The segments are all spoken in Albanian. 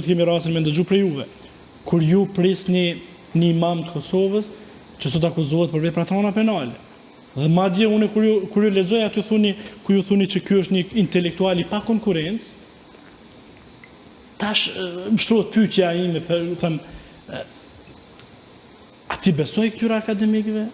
Kemi rastin me ndëgju për juve, kur ju prisni një imam të Kosovës që sot akuzohet për vepra trona penale. Dhe madje unë kur ju lexoj aty ku ju thuni që ky është një intelektual i pa konkurrencë, tash më shtrohet pyetja ime, them, a ti besoj këtyre akademikëve?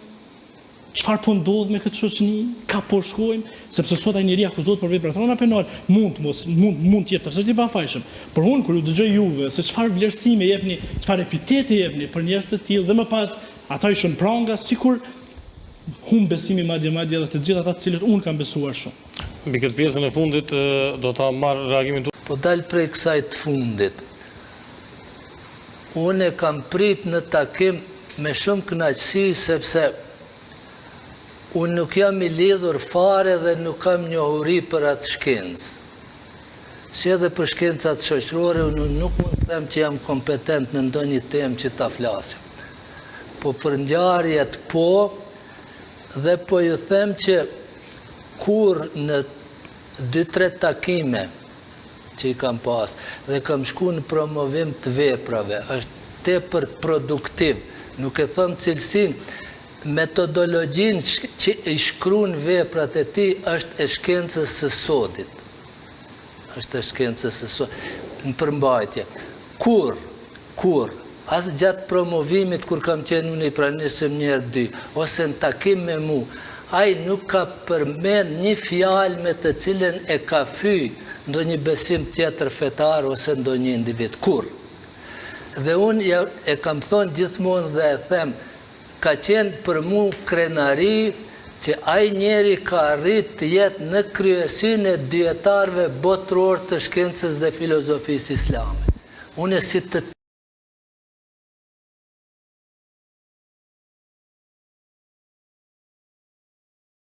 Çfarë po ndodh me këtë shoqëni? Ka po shkojmë? Sepse sot ai njeri akuzohet për vepra trona penale, mund të jetë është i pafajshëm. Por unë kur ju dëgjoj juve se çfarë vlerësime jepni, çfarë epitete jepni për njerëz të tillë dhe më pas ata i shën pranga sikur humb besimi madje edhe të gjithë ata të cilët unë kam besuar shumë. Mbi këtë pjesën e fundit do ta marr reagimin tuaj. Po dal prej kësaj të fundit. Unë kam prit në takim me shumë kënaqësi sepse unë nuk jam i lidhur fare dhe nuk kam njohuri për atë shkencë. Si edhe për shkencat shoqërore, unë nuk mund të them që jam kompetent në ndonjë temë që ta flasim. Po për ngjarjet po, dhe po ju them që kur në 2-3 takime që i kam pas dhe kam shku në promovim të veprave, është tepër produktiv, nuk e thëmë cilësinë, metodologjin që i shkruan veprat e tij është e shkencës së sotit. Është e shkencës së sotit. Në përmbajtje. Kur, as gjatë promovimit kur kam qenë unë i pranisëm një herë dy, ose në takim me mu, ai nuk ka përmend një fjalë me të cilën e ka fyj ndonjë besim tjetër fetar ose ndonjë individ. Kur. Dhe unë e kam thonë gjithmonë dhe e them, ka qenë për mu krenari që ai njeri ka arrit të jetë në kryesinë e dietarëve botëror të shkencës dhe filozofisë islame. Unë si të